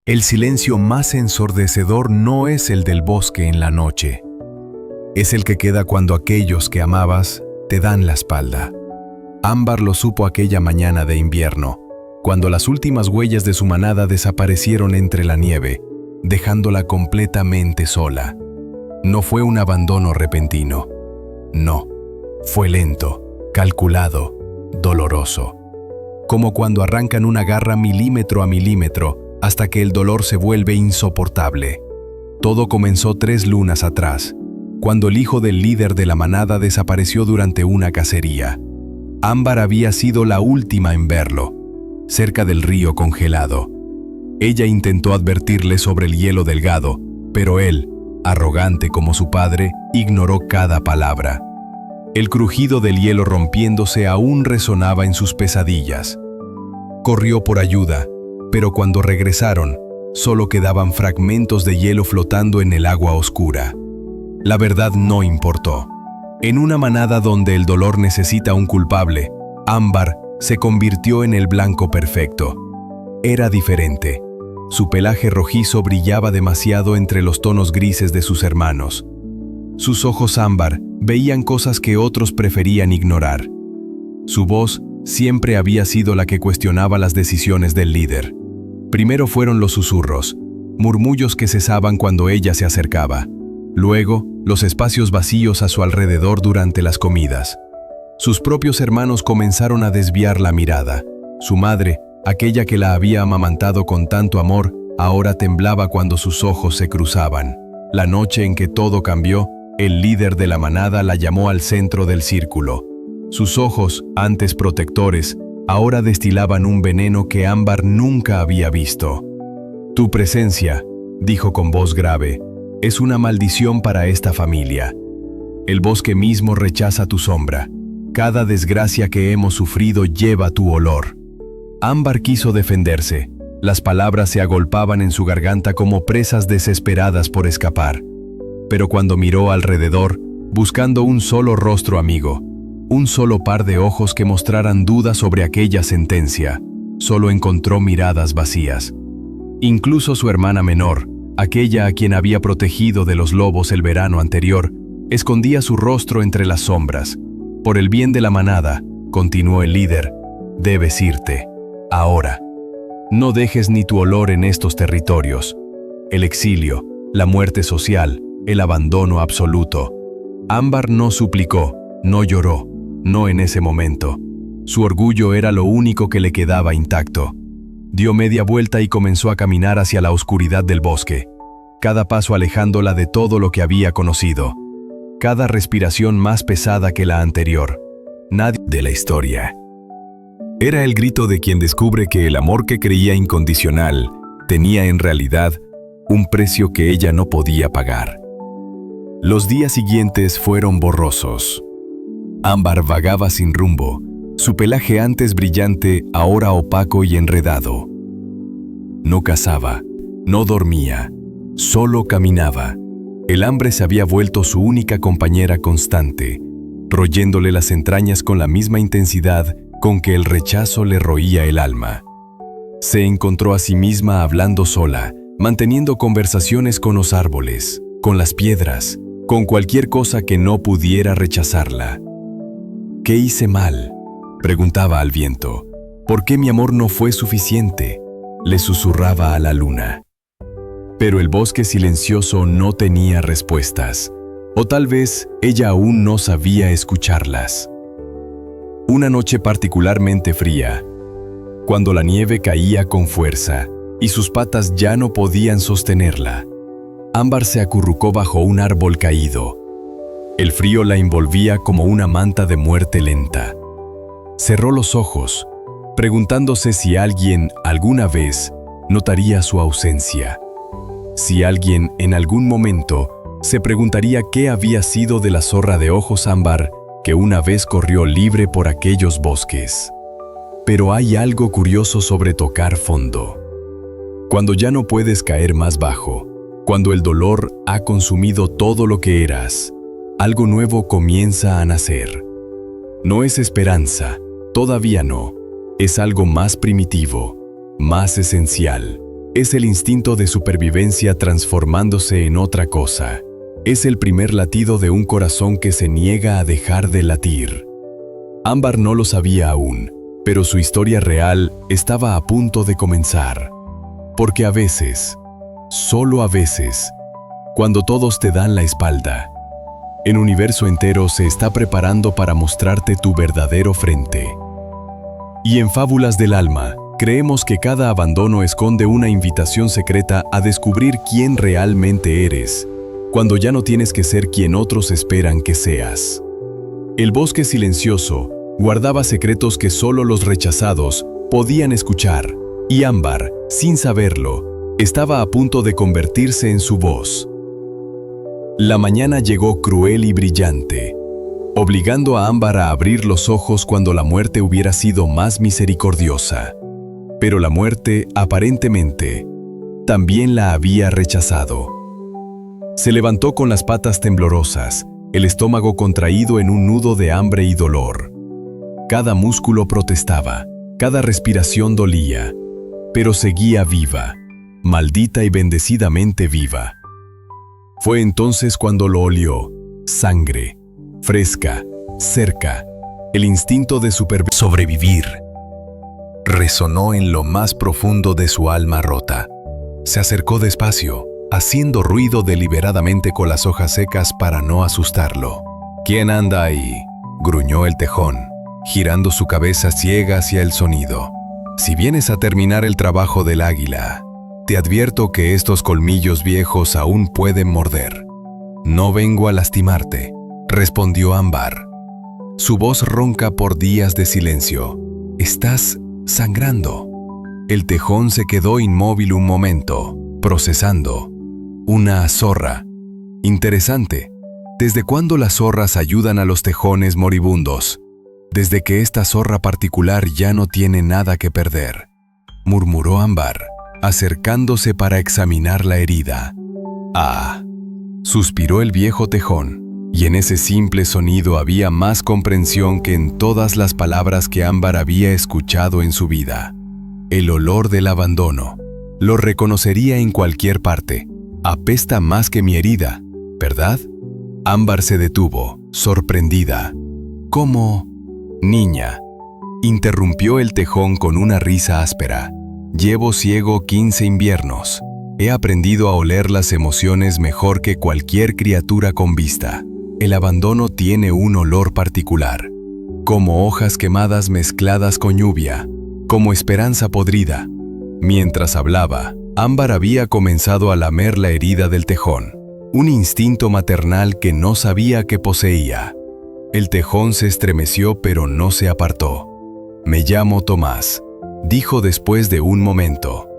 El silencio más ensordecedor no es el del bosque en la noche. Es el que queda cuando aquellos que amabas te dan la espalda. Ámbar lo supo aquella mañana de invierno, cuando las últimas huellas de su manada desaparecieron entre la nieve, dejándola completamente sola. No fue un abandono repentino. No, fue lento, calculado, doloroso. Como cuando arrancan una garra milímetro a milímetro hasta que el dolor se vuelve insoportable. Todo comenzó 3 lunas atrás, cuando el hijo del líder de la manada desapareció durante una cacería. Ámbar había sido la última en verlo, cerca del río congelado. Ella intentó advertirle sobre el hielo delgado, pero él, arrogante como su padre, ignoró cada palabra. El crujido del hielo rompiéndose aún resonaba en sus pesadillas. Corrió por ayuda, pero cuando regresaron, solo quedaban fragmentos de hielo flotando en el agua oscura. La verdad no importó. En una manada donde el dolor necesita un culpable, Ámbar se convirtió en el blanco perfecto. Era diferente. Su pelaje rojizo brillaba demasiado entre los tonos grises de sus hermanos. Sus ojos ámbar veían cosas que otros preferían ignorar. Su voz siempre había sido la que cuestionaba las decisiones del líder. Primero fueron los susurros, murmullos que cesaban cuando ella se acercaba. Luego, los espacios vacíos a su alrededor durante las comidas. Sus propios hermanos comenzaron a desviar la mirada. Su madre, aquella que la había amamantado con tanto amor, ahora temblaba cuando sus ojos se cruzaban. La noche en que todo cambió, el líder de la manada la llamó al centro del círculo. Sus ojos, antes protectores, ahora destilaban un veneno que Ámbar nunca había visto. «Tu presencia», dijo con voz grave, «es una maldición para esta familia. El bosque mismo rechaza tu sombra. Cada desgracia que hemos sufrido lleva tu olor». Ámbar quiso defenderse. Las palabras se agolpaban en su garganta como presas desesperadas por escapar. Pero cuando miró alrededor, buscando un solo rostro amigo, un solo par de ojos que mostraran duda sobre aquella sentencia, solo encontró miradas vacías. Incluso su hermana menor, aquella a quien había protegido de los lobos el verano anterior, escondía su rostro entre las sombras. «Por el bien de la manada», continuó el líder, «debes irte. Ahora. No dejes ni tu olor en estos territorios. El exilio, la muerte social, el abandono absoluto». Ámbar no suplicó, no lloró, no en ese momento. Su orgullo era lo único que le quedaba intacto. Dio media vuelta y comenzó a caminar hacia la oscuridad del bosque, cada paso alejándola de todo lo que había conocido, cada respiración más pesada que la anterior. Nadie de la historia. Era el grito de quien descubre que el amor que creía incondicional tenía en realidad un precio que ella no podía pagar. Los días siguientes fueron borrosos. Ámbar vagaba sin rumbo, su pelaje antes brillante, ahora opaco y enredado. No cazaba, no dormía, solo caminaba. El hambre se había vuelto su única compañera constante, royéndole las entrañas con la misma intensidad con que el rechazo le roía el alma. Se encontró a sí misma hablando sola, manteniendo conversaciones con los árboles, con las piedras, con cualquier cosa que no pudiera rechazarla. «¿Qué hice mal?», preguntaba al viento. «¿Por qué mi amor no fue suficiente?», le susurraba a la luna. Pero el bosque silencioso no tenía respuestas, o tal vez ella aún no sabía escucharlas. Una noche particularmente fría, cuando la nieve caía con fuerza y sus patas ya no podían sostenerla, Ámbar se acurrucó bajo un árbol caído. El frío la envolvía como una manta de muerte lenta. Cerró los ojos, preguntándose si alguien alguna vez notaría su ausencia. Si alguien en algún momento se preguntaría qué había sido de la zorra de ojos ámbar que una vez corrió libre por aquellos bosques. Pero hay algo curioso sobre tocar fondo. Cuando ya no puedes caer más bajo, cuando el dolor ha consumido todo lo que eras, algo nuevo comienza a nacer. No es esperanza, todavía no. Es algo más primitivo, más esencial, Es el instinto de supervivencia transformándose en otra cosa. Es el primer latido de un corazón que se niega a dejar de latir. Ámbar no lo sabía aún, pero su historia real estaba a punto de comenzar. Porque a veces, solo a veces, cuando todos te dan la espalda, el universo entero se está preparando para mostrarte tu verdadero frente. Y en Fábulas del Alma, creemos que cada abandono esconde una invitación secreta a descubrir quién realmente eres, cuando ya no tienes que ser quien otros esperan que seas. El bosque silencioso guardaba secretos que solo los rechazados podían escuchar, y Ámbar, sin saberlo, estaba a punto de convertirse en su voz. La mañana llegó cruel y brillante, obligando a Ámbar a abrir los ojos cuando la muerte hubiera sido más misericordiosa. Pero la muerte, aparentemente, también la había rechazado. Se levantó con las patas temblorosas, el estómago contraído en un nudo de hambre y dolor. Cada músculo protestaba, cada respiración dolía, pero seguía viva, maldita y bendecidamente viva. Fue entonces cuando lo olió, sangre, fresca, cerca, el instinto de sobrevivir. Resonó en lo más profundo de su alma rota. Se acercó despacio, haciendo ruido deliberadamente con las hojas secas para no asustarlo. ¿Quién anda ahí?, gruñó el tejón, girando su cabeza ciega hacia el sonido. Si vienes a terminar el trabajo del águila, te advierto que estos colmillos viejos aún pueden morder. No vengo a lastimarte, respondió Ámbar. Su voz ronca por días de silencio. Estás sangrando. El tejón se quedó inmóvil un momento, procesando. Una zorra. Interesante. ¿Desde cuándo las zorras ayudan a los tejones moribundos? Desde que esta zorra particular ya no tiene nada que perder, murmuró Ámbar, acercándose para examinar la herida. Ah, suspiró el viejo tejón, y en ese simple sonido había más comprensión que en todas las palabras que Ámbar había escuchado en su vida. El olor del abandono. Lo reconocería en cualquier parte. Apesta más que mi herida, ¿verdad? Ámbar se detuvo, sorprendida. ¿Cómo? Niña, interrumpió el tejón con una risa áspera. Llevo ciego 15 inviernos. He aprendido a oler las emociones mejor que cualquier criatura con vista. El abandono tiene un olor particular, como hojas quemadas mezcladas con lluvia, como esperanza podrida. Mientras hablaba, Ámbar había comenzado a lamer la herida del tejón, un instinto maternal que no sabía que poseía. El tejón se estremeció pero no se apartó. Me llamo Tomás, dijo después de un momento.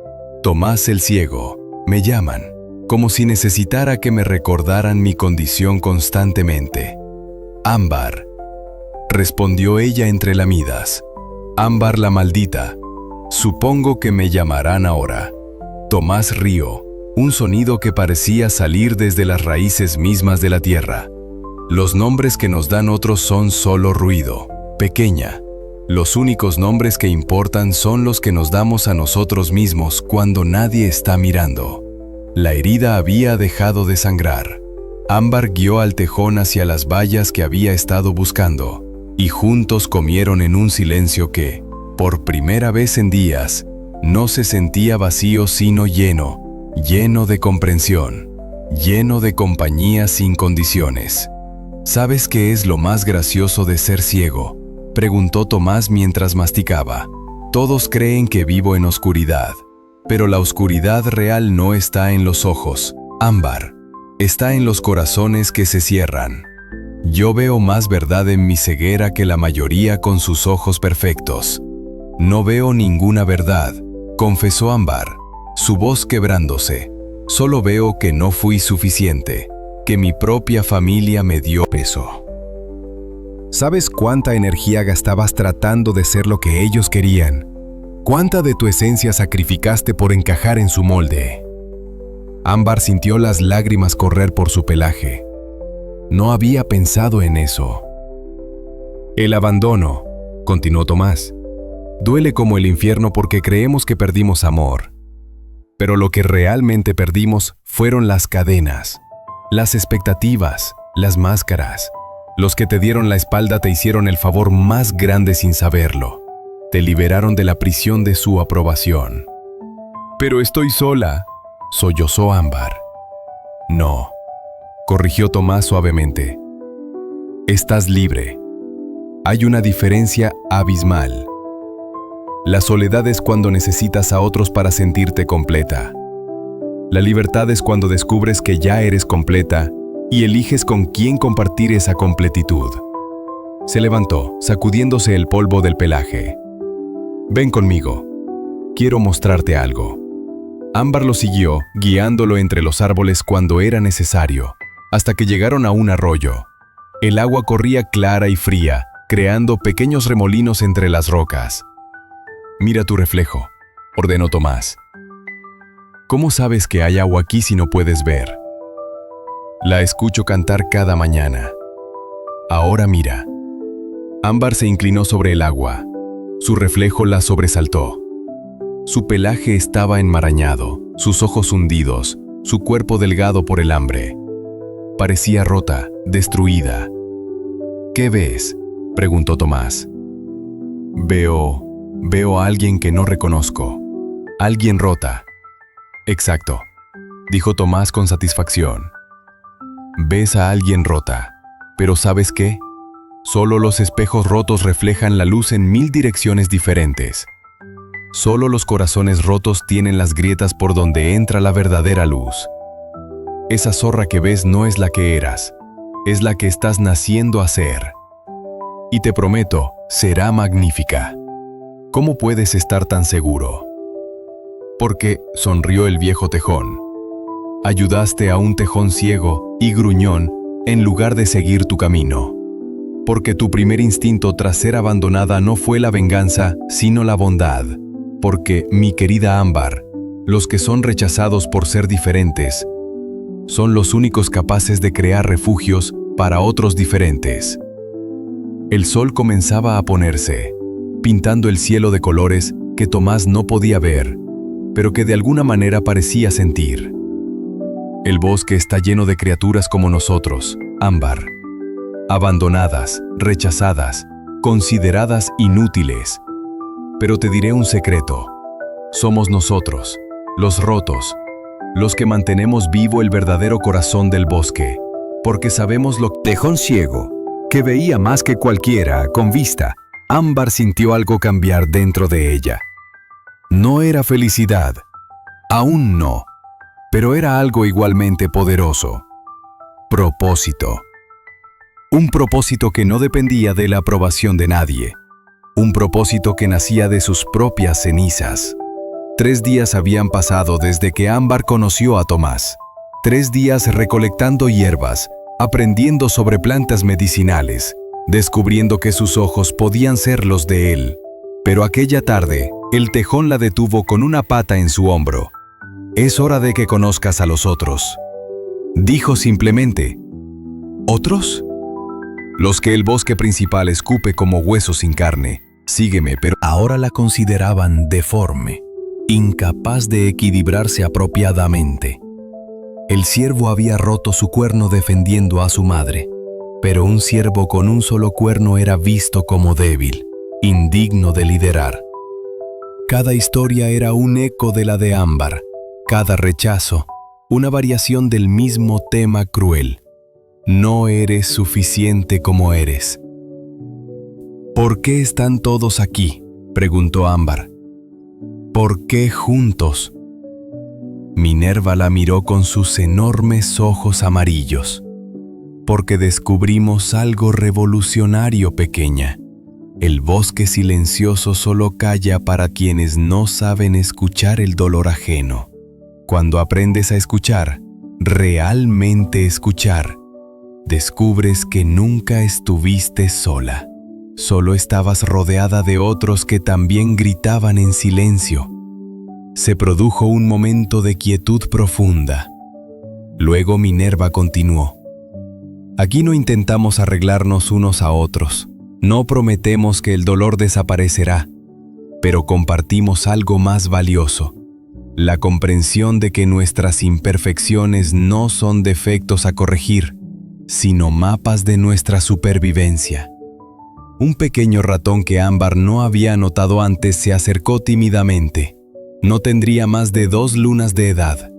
Tomás el ciego, me llaman, como si necesitara que me recordaran mi condición constantemente. Ámbar, respondió ella entre lamidas. Ámbar la maldita. Supongo que me llamarán ahora. Tomás rió, un sonido que parecía salir desde las raíces mismas de la tierra. Los nombres que nos dan otros son solo ruido, pequeña. Los únicos nombres que importan son los que nos damos a nosotros mismos cuando nadie está mirando. La herida había dejado de sangrar. Ámbar guió al tejón hacia las bayas que había estado buscando, y juntos comieron en un silencio que, por primera vez en días, no se sentía vacío sino lleno, lleno de comprensión, lleno de compañía sin condiciones. ¿Sabes qué es lo más gracioso de ser ciego?, preguntó Tomás mientras masticaba. Todos creen que vivo en oscuridad, pero la oscuridad real no está en los ojos, Ámbar. Está en los corazones que se cierran. Yo veo más verdad en mi ceguera que la mayoría con sus ojos perfectos. No veo ninguna verdad, confesó Ámbar, su voz quebrándose. Solo veo que no fui suficiente, que mi propia familia me dio peso. ¿Sabes cuánta energía gastabas tratando de ser lo que ellos querían? ¿Cuánta de tu esencia sacrificaste por encajar en su molde? Ámbar sintió las lágrimas correr por su pelaje. No había pensado en eso. El abandono, continuó Tomás, duele como el infierno porque creemos que perdimos amor. Pero lo que realmente perdimos fueron las cadenas, las expectativas, las máscaras. Los que te dieron la espalda te hicieron el favor más grande sin saberlo. Te liberaron de la prisión de su aprobación. «Pero estoy sola», sollozó Ámbar. «No», corrigió Tomás suavemente. «Estás libre. Hay una diferencia abismal. La soledad es cuando necesitas a otros para sentirte completa. La libertad es cuando descubres que ya eres completa y eliges con quién compartir esa completitud». Se levantó, sacudiéndose el polvo del pelaje. «Ven conmigo. Quiero mostrarte algo». Ámbar lo siguió, guiándolo entre los árboles cuando era necesario, hasta que llegaron a un arroyo. El agua corría clara y fría, creando pequeños remolinos entre las rocas. «Mira tu reflejo», ordenó Tomás. «¿Cómo sabes que hay agua aquí si no puedes ver?» «La escucho cantar cada mañana. Ahora mira». Ámbar se inclinó sobre el agua. Su reflejo la sobresaltó. Su pelaje estaba enmarañado, sus ojos hundidos, su cuerpo delgado por el hambre. Parecía rota, destruida. «¿Qué ves?», preguntó Tomás. Veo a alguien que no reconozco. Alguien rota». «Exacto», dijo Tomás con satisfacción. «Ves a alguien rota, pero ¿sabes qué? Solo los espejos rotos reflejan la luz en 1000 direcciones diferentes. Solo los corazones rotos tienen las grietas por donde entra la verdadera luz. Esa zorra que ves no es la que eras, es la que estás naciendo a ser. Y te prometo, será magnífica». «¿Cómo puedes estar tan seguro?» «Porque», sonrió el viejo tejón, «ayudaste a un tejón ciego y gruñón en lugar de seguir tu camino. Porque tu primer instinto tras ser abandonada no fue la venganza, sino la bondad. Porque, mi querida Ámbar, los que son rechazados por ser diferentes son los únicos capaces de crear refugios para otros diferentes». El sol comenzaba a ponerse, pintando el cielo de colores que Tomás no podía ver, pero que de alguna manera parecía sentir. «El bosque está lleno de criaturas como nosotros, Ámbar. Abandonadas, rechazadas, consideradas inútiles. Pero te diré un secreto. Somos nosotros, los rotos, los que mantenemos vivo el verdadero corazón del bosque, porque sabemos lo que...» Tejón ciego, que veía más que cualquiera con vista, Ámbar sintió algo cambiar dentro de ella. No era felicidad, aún no, pero era algo igualmente poderoso. Propósito. Un propósito que no dependía de la aprobación de nadie. Un propósito que nacía de sus propias cenizas. 3 días habían pasado desde que Ámbar conoció a Tomás. 3 días recolectando hierbas, aprendiendo sobre plantas medicinales, descubriendo que sus ojos podían ser los de él. Pero aquella tarde, el tejón la detuvo con una pata en su hombro. «Es hora de que conozcas a los otros», dijo simplemente. «¿Otros?» «Los que el bosque principal escupe como huesos sin carne. Sígueme». Pero ahora la consideraban deforme, incapaz de equilibrarse apropiadamente. El ciervo había roto su cuerno defendiendo a su madre. Pero un ciervo con un solo cuerno era visto como débil, indigno de liderar. Cada historia era un eco de la de Ámbar, cada rechazo, una variación del mismo tema cruel. No eres suficiente como eres. «¿Por qué están todos aquí?», preguntó Ámbar. «¿Por qué juntos?». Minerva la miró con sus enormes ojos amarillos. «Porque descubrimos algo revolucionario, pequeña. El bosque silencioso solo calla para quienes no saben escuchar el dolor ajeno. Cuando aprendes a escuchar, realmente escuchar, descubres que nunca estuviste sola. Solo estabas rodeada de otros que también gritaban en silencio». Se produjo un momento de quietud profunda. Luego Minerva continuó. «Aquí no intentamos arreglarnos unos a otros. No prometemos que el dolor desaparecerá, pero compartimos algo más valioso. la comprensión de que nuestras imperfecciones no son defectos a corregir, sino mapas de nuestra supervivencia. Un pequeño ratón que Ámbar no había notado antes se acercó tímidamente. No tendría más de 2 lunas de edad.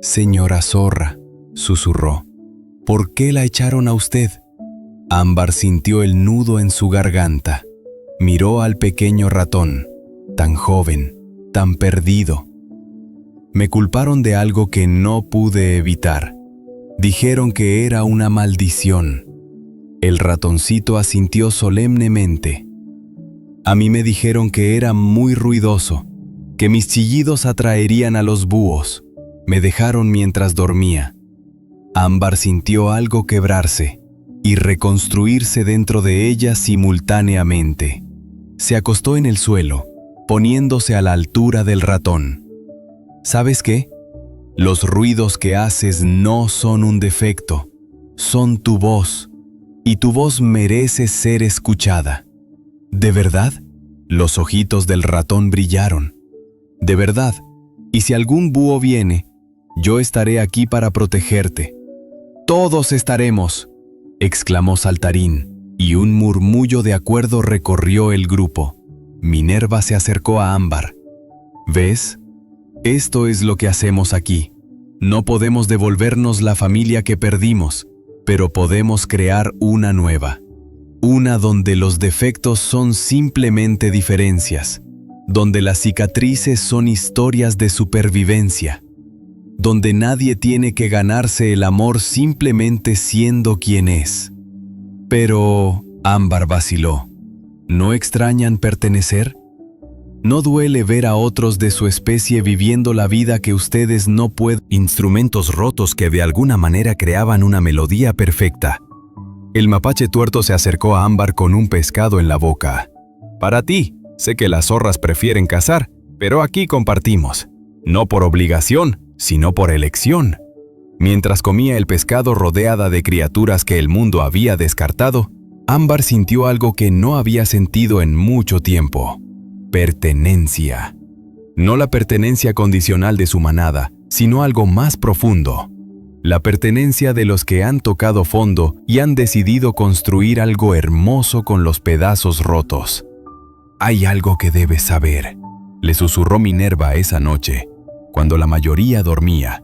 «Señora zorra», susurró, «¿por qué la echaron a usted?» Ámbar sintió el nudo en su garganta. Miró al pequeño ratón, tan joven, tan perdido. «Me culparon de algo que no pude evitar. Dijeron que era una maldición». El ratoncito asintió solemnemente. «A mí me dijeron que era muy ruidoso, que mis chillidos atraerían a los búhos. Me dejaron mientras dormía». Ámbar sintió algo quebrarse y reconstruirse dentro de ella simultáneamente. Se acostó en el suelo, poniéndose a la altura del ratón. «¿Sabes qué? Los ruidos que haces no son un defecto, son tu voz, y tu voz merece ser escuchada». «¿De verdad?» Los ojitos del ratón brillaron. «De verdad, y si algún búho viene, yo estaré aquí para protegerte». «Todos estaremos», exclamó Saltarín, y un murmullo de acuerdo recorrió el grupo. Minerva se acercó a Ámbar. «¿Ves? Esto es lo que hacemos aquí. No podemos devolvernos la familia que perdimos, pero podemos crear una nueva. Una donde los defectos son simplemente diferencias, donde las cicatrices son historias de supervivencia, donde nadie tiene que ganarse el amor simplemente siendo quien es». «Pero», Ámbar vaciló, «¿no extrañan pertenecer? ¿No duele ver a otros de su especie viviendo la vida que ustedes no pueden?» Instrumentos rotos que de alguna manera creaban una melodía perfecta. El mapache tuerto se acercó a Ámbar con un pescado en la boca. «Para ti, sé que las zorras prefieren cazar, pero aquí compartimos. No por obligación, sino por elección». Mientras comía el pescado rodeada de criaturas que el mundo había descartado, Ámbar sintió algo que no había sentido en mucho tiempo: pertenencia. No la pertenencia condicional de su manada, sino algo más profundo. La pertenencia de los que han tocado fondo y han decidido construir algo hermoso con los pedazos rotos. «Hay algo que debes saber», le susurró Minerva esa noche, cuando la mayoría dormía.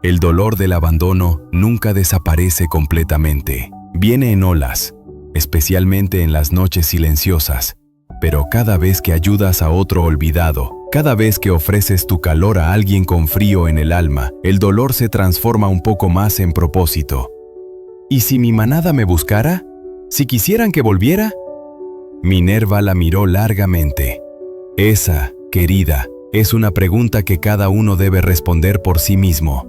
«El dolor del abandono nunca desaparece completamente. Viene en olas, especialmente en las noches silenciosas. Pero cada vez que ayudas a otro olvidado, cada vez que ofreces tu calor a alguien con frío en el alma, el dolor se transforma un poco más en propósito». «¿Y si mi manada me buscara? ¿Si quisieran que volviera?» Minerva la miró largamente. «Esa, querida, es una pregunta que cada uno debe responder por sí mismo.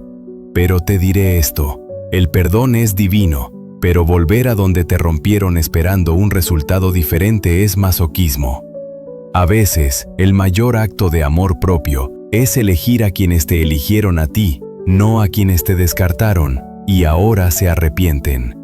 Pero te diré esto: el perdón es divino, pero volver a donde te rompieron esperando un resultado diferente es masoquismo. A veces, el mayor acto de amor propio es elegir a quienes te eligieron a ti, no a quienes te descartaron y ahora se arrepienten».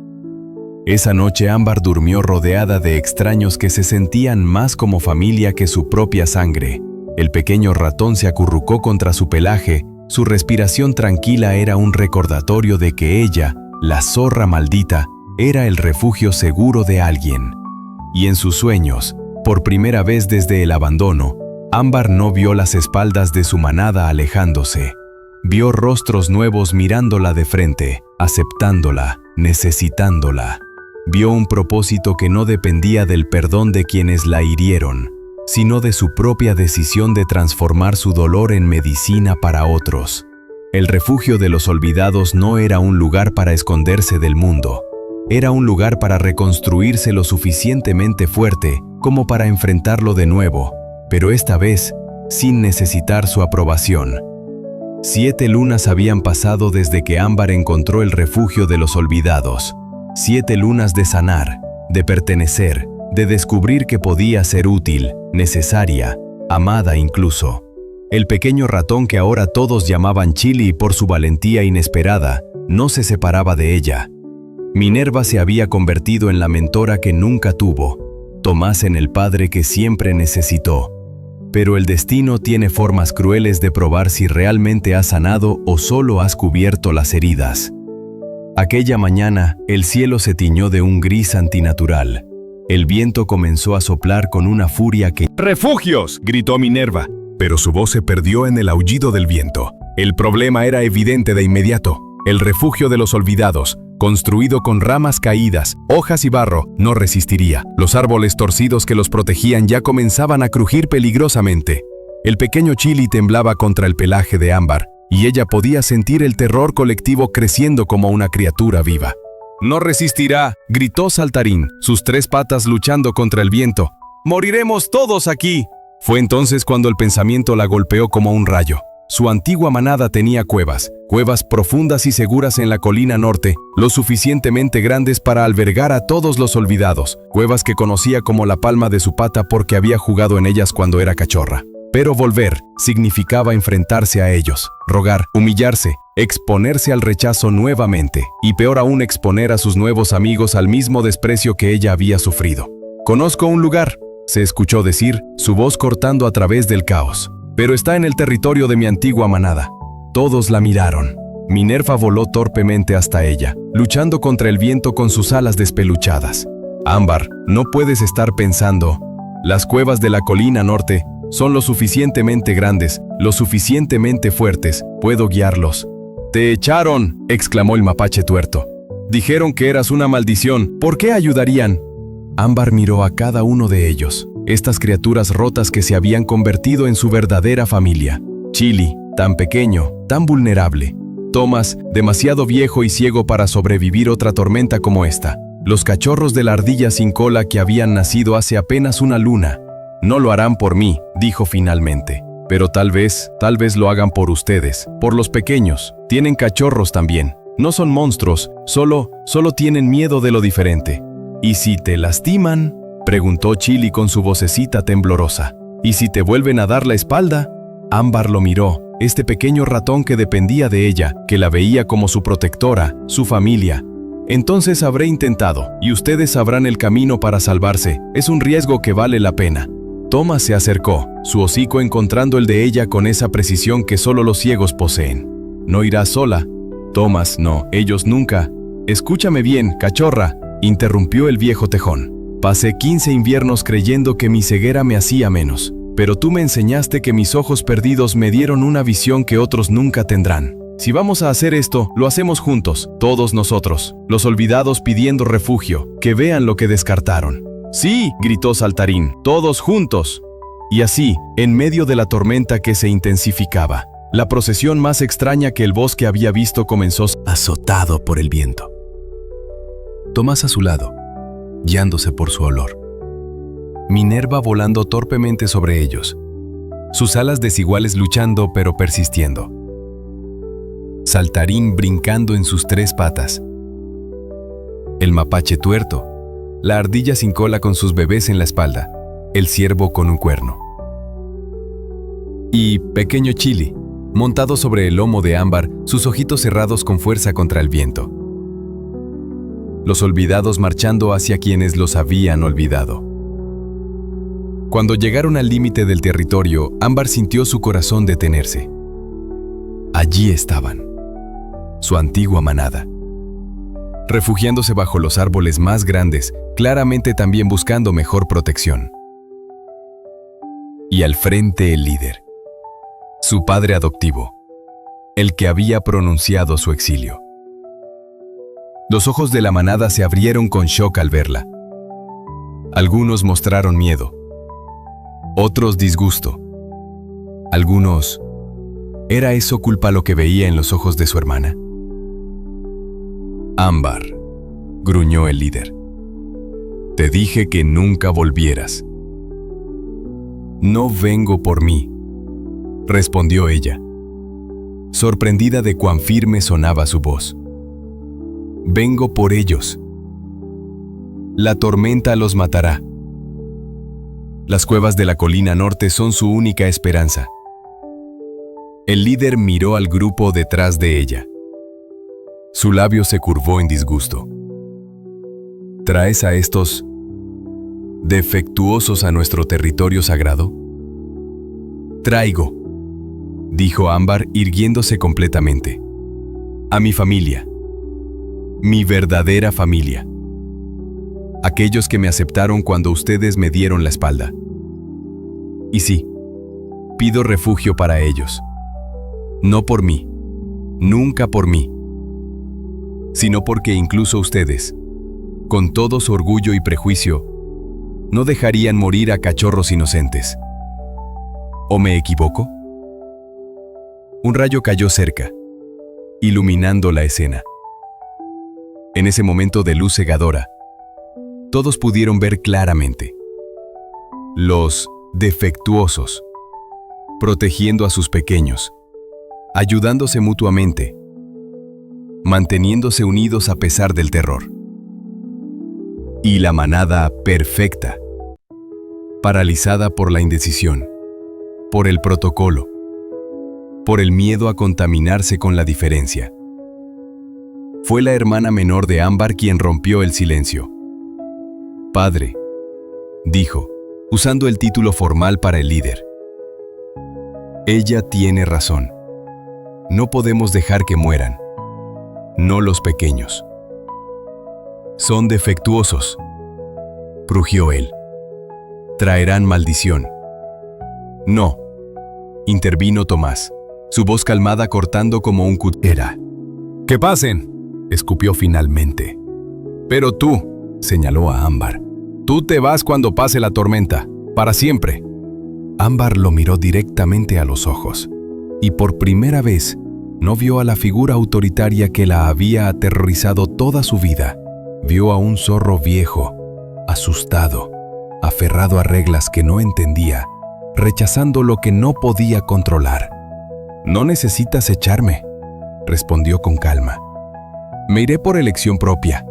Esa noche Ámbar durmió rodeada de extraños que se sentían más como familia que su propia sangre. El pequeño ratón se acurrucó contra su pelaje. Su respiración tranquila era un recordatorio de que ella, la zorra maldita, era el refugio seguro de alguien. Y en sus sueños, por primera vez desde el abandono, Ámbar no vio las espaldas de su manada alejándose. Vio rostros nuevos mirándola de frente, aceptándola, necesitándola. Vio un propósito que no dependía del perdón de quienes la hirieron, sino de su propia decisión de transformar su dolor en medicina para otros. El refugio de los olvidados no era un lugar para esconderse del mundo. Era un lugar para reconstruirse lo suficientemente fuerte como para enfrentarlo de nuevo, pero esta vez sin necesitar su aprobación. 7 lunas habían pasado desde que Ámbar encontró el refugio de los olvidados. 7 lunas de sanar, de pertenecer, de descubrir que podía ser útil, necesaria, amada incluso. El pequeño ratón que ahora todos llamaban Chili por su valentía inesperada, no se separaba de ella. Minerva se había convertido en la mentora que nunca tuvo, Tomás en el padre que siempre necesitó. Pero el destino tiene formas crueles de probar si realmente has sanado o solo has cubierto las heridas. Aquella mañana, el cielo se tiñó de un gris antinatural. El viento comenzó a soplar con una furia que... ¡Refugios!, gritó Minerva. Pero su voz se perdió en el aullido del viento. El problema era evidente de inmediato. El refugio de los olvidados, construido con ramas caídas, hojas y barro, no resistiría. Los árboles torcidos que los protegían ya comenzaban a crujir peligrosamente. El pequeño Chili temblaba contra el pelaje de Ámbar, y ella podía sentir el terror colectivo creciendo como una criatura viva. «No resistirá», gritó Saltarín, sus 3 patas luchando contra el viento. «¡Moriremos todos aquí!». Fue entonces cuando el pensamiento la golpeó como un rayo. Su antigua manada tenía cuevas profundas y seguras en la colina norte, lo suficientemente grandes para albergar a todos los olvidados, cuevas que conocía como la palma de su pata porque había jugado en ellas cuando era cachorra. Pero volver significaba enfrentarse a ellos, rogar, humillarse, exponerse al rechazo nuevamente, y peor aún exponer a sus nuevos amigos al mismo desprecio que ella había sufrido. «Conozco un lugar», se escuchó decir, su voz cortando a través del caos. «Pero está en el territorio de mi antigua manada». Todos la miraron. Minerva voló torpemente hasta ella, luchando contra el viento con sus alas despeluchadas. «Ámbar, no puedes estar pensando. Las cuevas de la colina norte son lo suficientemente grandes, lo suficientemente fuertes. Puedo guiarlos». «¡Te echaron!», exclamó el mapache tuerto. «Dijeron que eras una maldición. ¿Por qué ayudarían?». Ámbar miró a cada uno de ellos, estas criaturas rotas que se habían convertido en su verdadera familia. Chili, tan pequeño, tan vulnerable. Thomas, demasiado viejo y ciego para sobrevivir otra tormenta como esta. Los cachorros de la ardilla sin cola que habían nacido hace apenas una luna. «No lo harán por mí», dijo finalmente. «Pero tal vez lo hagan por ustedes, por los pequeños. Tienen cachorros también. No son monstruos, solo tienen miedo de lo diferente». «¿Y si te lastiman?», preguntó Chili con su vocecita temblorosa. «¿Y si te vuelven a dar la espalda?». Ámbar lo miró, este pequeño ratón que dependía de ella, que la veía como su protectora, su familia. «Entonces habré intentado, y ustedes sabrán el camino para salvarse. Es un riesgo que vale la pena». Thomas se acercó, su hocico encontrando el de ella con esa precisión que solo los ciegos poseen. «¿No irás sola?». «Thomas, no, ellos nunca». «Escúchame bien, cachorra», interrumpió el viejo tejón. «Pasé 15 inviernos creyendo que mi ceguera me hacía menos, pero tú me enseñaste que mis ojos perdidos me dieron una visión que otros nunca tendrán. Si vamos a hacer esto, lo hacemos juntos, todos nosotros, los olvidados pidiendo refugio, que vean lo que descartaron». «Sí», gritó Saltarín, «todos juntos». Y así, en medio de la tormenta que se intensificaba, la procesión más extraña que el bosque había visto comenzó, azotado por el viento. Tomás a su lado, guiándose por su olor. Minerva volando torpemente sobre ellos, sus alas desiguales luchando pero persistiendo. Saltarín brincando en sus 3 patas. El mapache tuerto, la ardilla sin cola con sus bebés en la espalda, el ciervo con un cuerno. Y pequeño Chili, montado sobre el lomo de Ámbar, sus ojitos cerrados con fuerza contra el viento. Los olvidados marchando hacia quienes los habían olvidado. Cuando llegaron al límite del territorio, Ámbar sintió su corazón detenerse. Allí estaban, su antigua manada, refugiándose bajo los árboles más grandes, claramente también buscando mejor protección. Y al frente el líder, su padre adoptivo, el que había pronunciado su exilio. Los ojos de la manada se abrieron con shock al verla. Algunos mostraron miedo, otros disgusto. Algunos, ¿era eso culpa lo que veía en los ojos de su hermana? «Ámbar», gruñó el líder. «Te dije que nunca volvieras». «No vengo por mí», respondió ella, sorprendida de cuán firme sonaba su voz. «Vengo por ellos. La tormenta los matará. Las cuevas de la colina norte son su única esperanza». El líder miró al grupo detrás de ella. Su labio se curvó en disgusto. ¿Traes a estos defectuosos a nuestro territorio sagrado? Traigo, dijo Ámbar, irguiéndose completamente, a mi familia, mi verdadera familia. Aquellos que me aceptaron cuando ustedes me dieron la espalda. Y sí, pido refugio para ellos. No por mí, nunca por mí, sino porque incluso ustedes, con todo su orgullo y prejuicio, no dejarían morir a cachorros inocentes. ¿O me equivoco? Un rayo cayó cerca, iluminando la escena. En ese momento de luz cegadora, todos pudieron ver claramente. Los defectuosos, protegiendo a sus pequeños, ayudándose mutuamente, manteniéndose unidos a pesar del terror. Y la manada perfecta, paralizada por la indecisión, por el protocolo, por el miedo a contaminarse con la diferencia. Fue la hermana menor de Ámbar quien rompió el silencio. Padre, dijo, usando el título formal para el líder. Ella tiene razón. No podemos dejar que mueran. No los pequeños. Son defectuosos, rugió él. Traerán maldición. No, intervino Tomás, su voz calmada cortando como un cuchara. ¡Que pasen!, escupió finalmente. Pero tú, señaló a Ámbar, tú te vas cuando pase la tormenta, para siempre. Ámbar lo miró directamente a los ojos, y por primera vez no vio a la figura autoritaria que la había aterrorizado toda su vida. Vio a un zorro viejo, asustado, aferrado a reglas que no entendía, rechazando lo que no podía controlar. No necesitas echarme, respondió con calma. Me iré por elección propia,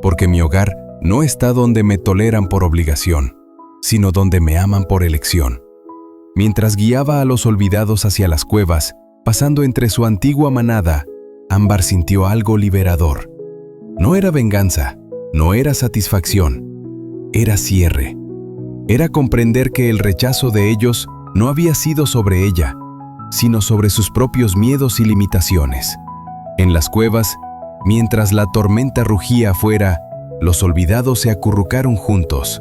porque mi hogar no está donde me toleran por obligación, sino donde me aman por elección. Mientras guiaba a los olvidados hacia las cuevas, pasando entre su antigua manada, Ámbar sintió algo liberador. No era venganza, no era satisfacción, era cierre. Era comprender que el rechazo de ellos no había sido sobre ella, sino sobre sus propios miedos y limitaciones. En las cuevas, mientras la tormenta rugía afuera, los olvidados se acurrucaron juntos.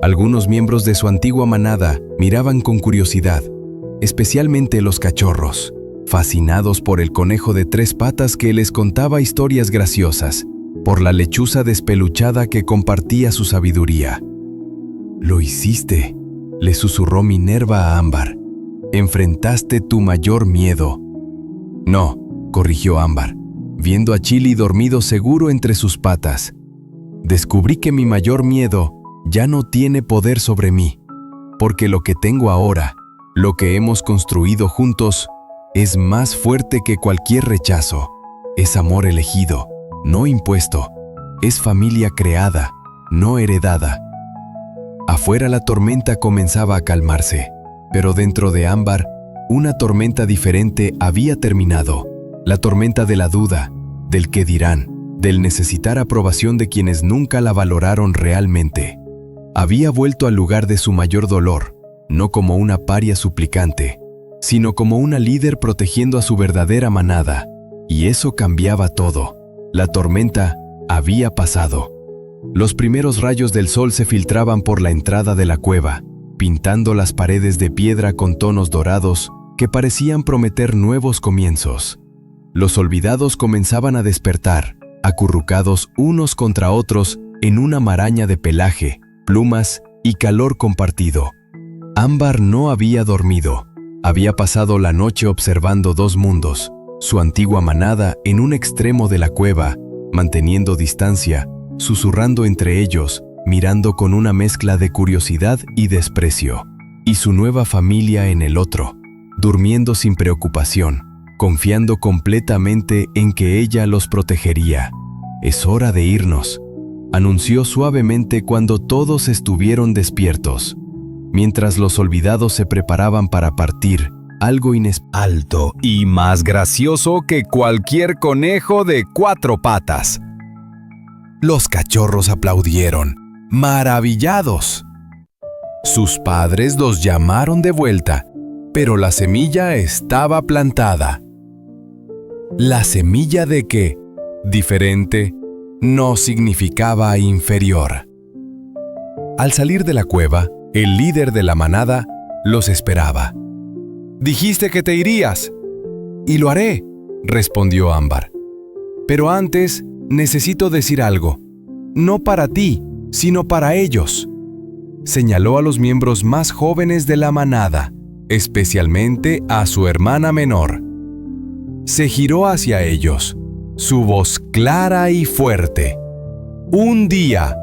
Algunos miembros de su antigua manada miraban con curiosidad, especialmente los cachorros, fascinados por el conejo de 3 patas que les contaba historias graciosas, por la lechuza despeluchada que compartía su sabiduría. «Lo hiciste», le susurró Minerva a Ámbar. «Enfrentaste tu mayor miedo». «No», corrigió Ámbar, viendo a Chili dormido seguro entre sus patas. «Descubrí que mi mayor miedo ya no tiene poder sobre mí, porque lo que tengo ahora, lo que hemos construido juntos, es más fuerte que cualquier rechazo. Es amor elegido, no impuesto. Es familia creada, no heredada». Afuera la tormenta comenzaba a calmarse, pero dentro de Ámbar, una tormenta diferente había terminado. La tormenta de la duda, del qué dirán, del necesitar aprobación de quienes nunca la valoraron realmente. Había vuelto al lugar de su mayor dolor, no como una paria suplicante, sino como una líder protegiendo a su verdadera manada. Y eso cambiaba todo. La tormenta había pasado. Los primeros rayos del sol se filtraban por la entrada de la cueva, pintando las paredes de piedra con tonos dorados que parecían prometer nuevos comienzos. Los olvidados comenzaban a despertar, acurrucados unos contra otros en una maraña de pelaje, plumas y calor compartido. Ámbar no había dormido. Había pasado la noche observando 2 mundos, su antigua manada en un extremo de la cueva, manteniendo distancia, susurrando entre ellos, mirando con una mezcla de curiosidad y desprecio, y su nueva familia en el otro, durmiendo sin preocupación, confiando completamente en que ella los protegería. «Es hora de irnos», anunció suavemente cuando todos estuvieron despiertos. Mientras los olvidados se preparaban para partir, algo alto y más gracioso que cualquier conejo de 4 patas. Los cachorros aplaudieron, maravillados. Sus padres los llamaron de vuelta, pero la semilla estaba plantada. La semilla de que diferente no significaba inferior. Al salir de la cueva, el líder de la manada los esperaba. «Dijiste que te irías». «Y lo haré», respondió Ámbar. «Pero antes necesito decir algo. No para ti, sino para ellos». Señaló a los miembros más jóvenes de la manada, especialmente a su hermana menor. Se giró hacia ellos, su voz clara y fuerte. «Un día,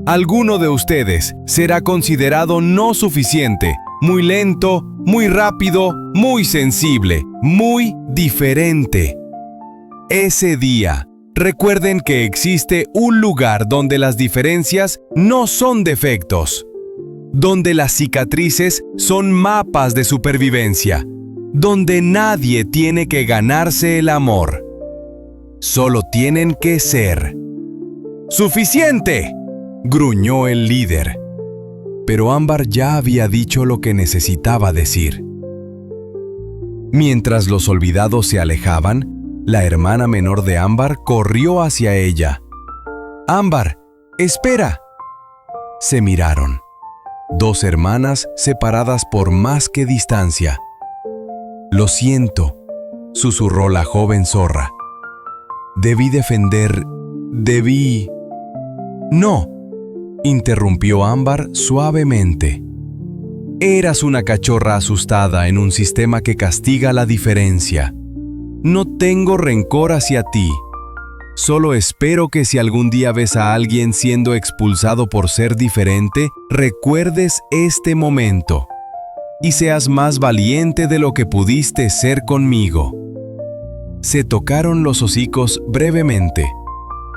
alguno de ustedes será considerado no suficiente, muy lento, muy rápido, muy sensible, muy diferente. Ese día, recuerden que existe un lugar donde las diferencias no son defectos, donde las cicatrices son mapas de supervivencia, donde nadie tiene que ganarse el amor. Solo tienen que ser». «¡Suficiente!», gruñó el líder. Pero Ámbar ya había dicho lo que necesitaba decir. Mientras los olvidados se alejaban, la hermana menor de Ámbar corrió hacia ella. «Ámbar, espera». Se miraron. Dos hermanas separadas por más que distancia. «Lo siento», susurró la joven zorra. «Debí defender... «No», interrumpió Ámbar suavemente. «Eras una cachorra asustada en un sistema que castiga la diferencia. No tengo rencor hacia ti. Solo espero que si algún día ves a alguien siendo expulsado por ser diferente, recuerdes este momento y seas más valiente de lo que pudiste ser conmigo». Se tocaron los hocicos brevemente.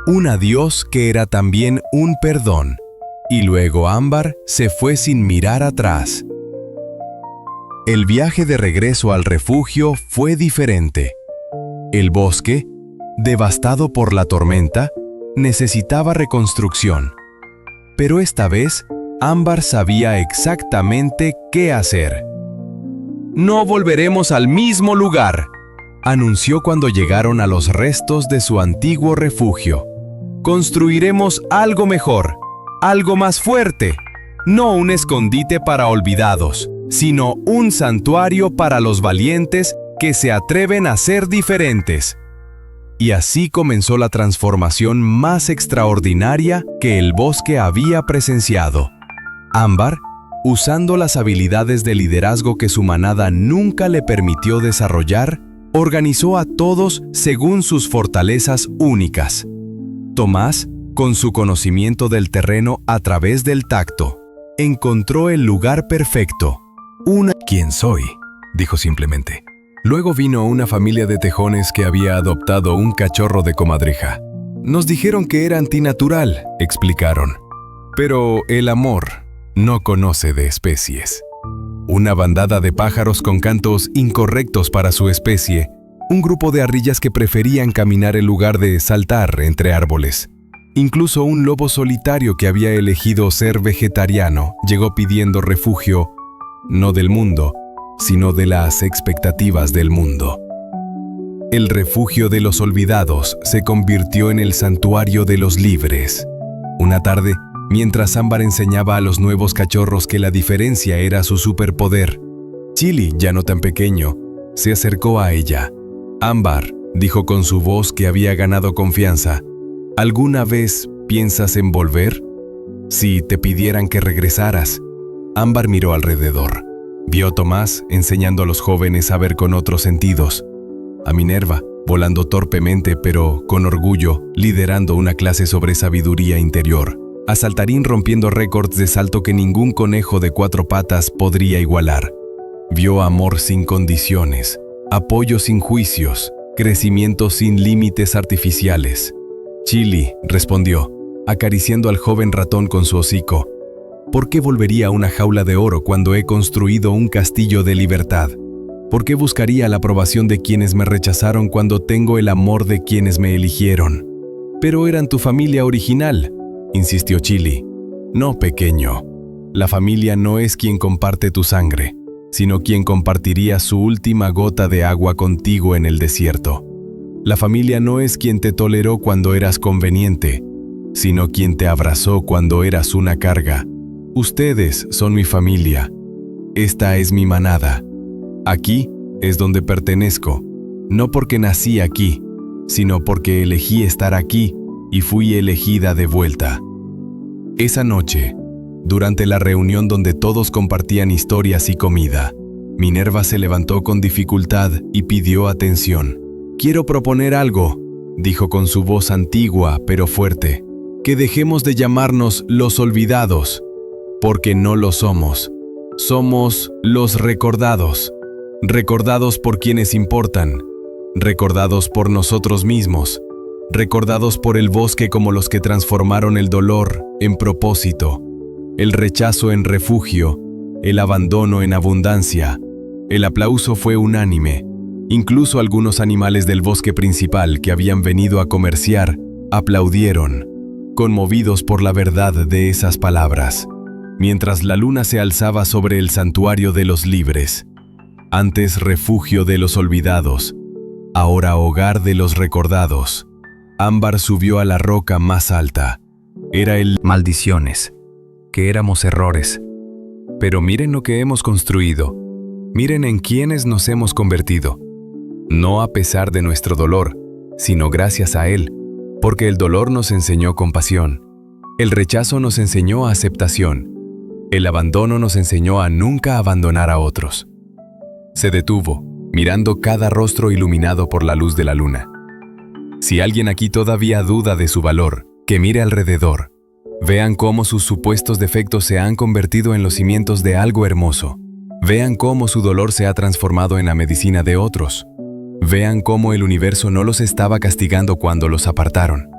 Un adiós que era también un perdón. Y luego Ámbar se fue sin mirar atrás. El viaje de regreso al refugio fue diferente. El bosque, devastado por la tormenta, necesitaba reconstrucción. Pero esta vez, Ámbar sabía exactamente qué hacer. «No volveremos al mismo lugar», anunció cuando llegaron a los restos de su antiguo refugio. «Construiremos algo mejor, algo más fuerte, no un escondite para olvidados, sino un santuario para los valientes que se atreven a ser diferentes». Y así comenzó la transformación más extraordinaria que el bosque había presenciado. Ámbar, usando las habilidades de liderazgo que su manada nunca le permitió desarrollar, organizó a todos según sus fortalezas únicas. Tomás, con su conocimiento del terreno a través del tacto, encontró el lugar perfecto. «¿Quién soy?», dijo simplemente. Luego vino una familia de tejones que había adoptado un cachorro de comadreja. «Nos dijeron que era antinatural», explicaron. «Pero el amor no conoce de especies». Una bandada de pájaros con cantos incorrectos para su especie, un grupo de ardillas que preferían caminar en lugar de saltar entre árboles. Incluso un lobo solitario que había elegido ser vegetariano llegó pidiendo refugio, no del mundo, sino de las expectativas del mundo. El refugio de los olvidados se convirtió en el santuario de los libres. Una tarde, mientras Ámbar enseñaba a los nuevos cachorros que la diferencia era su superpoder, Chili, ya no tan pequeño, se acercó a ella. «Ámbar», dijo con su voz que había ganado confianza, «¿alguna vez piensas en volver? Si te pidieran que regresaras». Ámbar miró alrededor. Vio a Tomás enseñando a los jóvenes a ver con otros sentidos. A Minerva, volando torpemente pero con orgullo, liderando una clase sobre sabiduría interior. A Saltarín rompiendo récords de salto que ningún conejo de 4 patas podría igualar. Vio amor sin condiciones, apoyo sin juicios, crecimiento sin límites artificiales. «Chili», respondió, acariciando al joven ratón con su hocico. «¿Por qué volvería a una jaula de oro cuando he construido un castillo de libertad? ¿Por qué buscaría la aprobación de quienes me rechazaron cuando tengo el amor de quienes me eligieron?» «Pero eran tu familia original», insistió Chili. «No, pequeño. La familia no es quien comparte tu sangre, sino quien compartiría su última gota de agua contigo en el desierto. La familia no es quien te toleró cuando eras conveniente, sino quien te abrazó cuando eras una carga. Ustedes son mi familia. Esta es mi manada. Aquí es donde pertenezco, no porque nací aquí, sino porque elegí estar aquí y fui elegida de vuelta. Esa noche, durante la reunión donde todos compartían historias y comida, Minerva se levantó con dificultad y pidió atención. «Quiero proponer algo», dijo con su voz antigua pero fuerte, «que dejemos de llamarnos los olvidados, porque no lo somos. Somos los recordados, recordados por quienes importan, recordados por nosotros mismos, recordados por el bosque como los que transformaron el dolor en propósito, el rechazo en refugio, el abandono en abundancia». El aplauso fue unánime. Incluso algunos animales del bosque principal que habían venido a comerciar aplaudieron, conmovidos por la verdad de esas palabras, mientras la luna se alzaba sobre el santuario de los libres, antes refugio de los olvidados, ahora hogar de los recordados. Ámbar subió a la roca más alta. Era el Maldiciones, que éramos errores. Pero miren lo que hemos construido. Miren en quiénes nos hemos convertido. No a pesar de nuestro dolor, sino gracias a él, porque el dolor nos enseñó compasión, el rechazo nos enseñó aceptación, el abandono nos enseñó a nunca abandonar a otros. Se detuvo, mirando cada rostro iluminado por la luz de la luna. Si alguien aquí todavía duda de su valor, que mire alrededor. Vean cómo sus supuestos defectos se han convertido en los cimientos de algo hermoso. Vean cómo su dolor se ha transformado en la medicina de otros. Vean cómo el universo no los estaba castigando cuando los apartaron.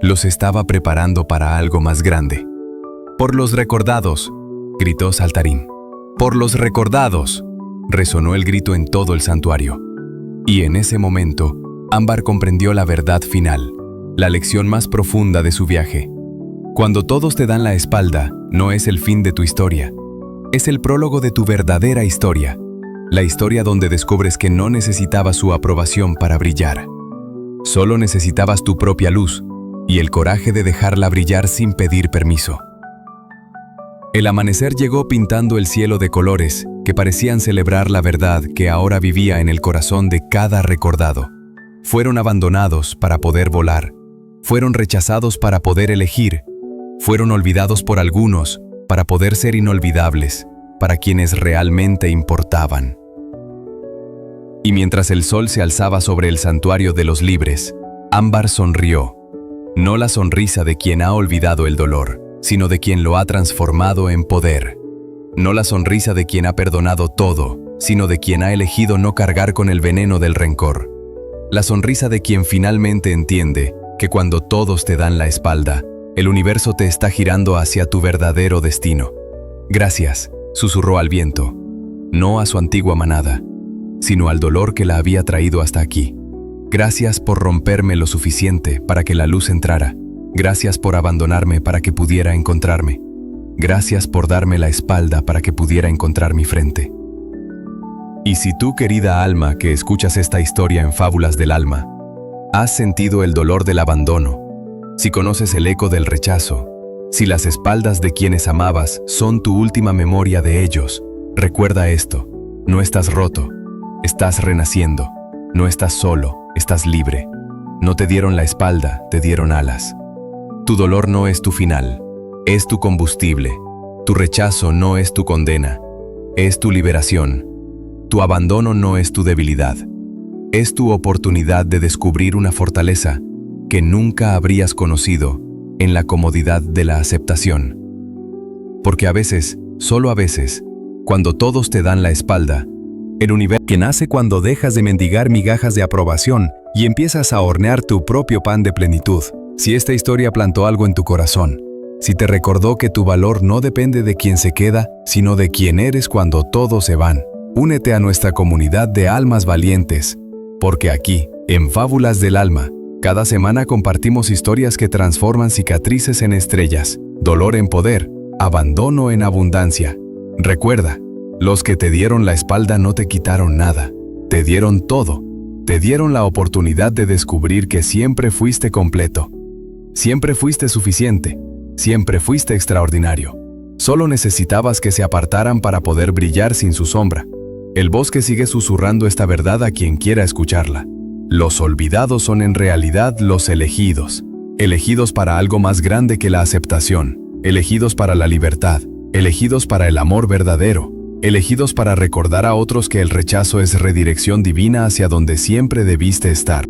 Los estaba preparando para algo más grande. «Por los recordados», gritó Saltarín. «Por los recordados», resonó el grito en todo el santuario. Y en ese momento, Ámbar comprendió la verdad final, la lección más profunda de su viaje. Cuando todos te dan la espalda, no es el fin de tu historia. Es el prólogo de tu verdadera historia. La historia donde descubres que no necesitabas su aprobación para brillar. Solo necesitabas tu propia luz y el coraje de dejarla brillar sin pedir permiso. El amanecer llegó pintando el cielo de colores que parecían celebrar la verdad que ahora vivía en el corazón de cada recordado. Fueron abandonados para poder volar. Fueron rechazados para poder elegir. Fueron olvidados por algunos para poder ser inolvidables para quienes realmente importaban. Y mientras el sol se alzaba sobre el santuario de los libres, Ámbar sonrió. No la sonrisa de quien ha olvidado el dolor, sino de quien lo ha transformado en poder. No la sonrisa de quien ha perdonado todo, sino de quien ha elegido no cargar con el veneno del rencor. La sonrisa de quien finalmente entiende que cuando todos te dan la espalda, el universo te está girando hacia tu verdadero destino. «Gracias», susurró al viento, no a su antigua manada, sino al dolor que la había traído hasta aquí. «Gracias por romperme lo suficiente para que la luz entrara. Gracias por abandonarme para que pudiera encontrarme. Gracias por darme la espalda para que pudiera encontrar mi frente». Y si tú, querida alma, que escuchas esta historia en Fábulas del Alma, has sentido el dolor del abandono, si conoces el eco del rechazo, si las espaldas de quienes amabas son tu última memoria de ellos, recuerda esto: no estás roto, estás renaciendo, no estás solo, estás libre. No te dieron la espalda, te dieron alas. Tu dolor no es tu final, es tu combustible. Tu rechazo no es tu condena, es tu liberación. Tu abandono no es tu debilidad, es tu oportunidad de descubrir una fortaleza que nunca habrías conocido en la comodidad de la aceptación. Porque a veces, solo a veces, cuando todos te dan la espalda, el universo que nace cuando dejas de mendigar migajas de aprobación y empiezas a hornear tu propio pan de plenitud. Si esta historia plantó algo en tu corazón, si te recordó que tu valor no depende de quién se queda, sino de quién eres cuando todos se van, únete a nuestra comunidad de almas valientes, porque aquí, en Fábulas del Alma, cada semana compartimos historias que transforman cicatrices en estrellas, dolor en poder, abandono en abundancia. Recuerda, Los que te dieron la espalda no te quitaron nada, te dieron todo. Te dieron la oportunidad de descubrir que siempre fuiste completo. Siempre fuiste suficiente. Siempre fuiste extraordinario. Solo necesitabas que se apartaran para poder brillar sin su sombra. El bosque sigue susurrando esta verdad a quien quiera escucharla. Los olvidados son en realidad los elegidos. Elegidos para algo más grande que la aceptación. Elegidos para la libertad. Elegidos para el amor verdadero. Elegidos para recordar a otros que el rechazo es redirección divina hacia donde siempre debiste estar.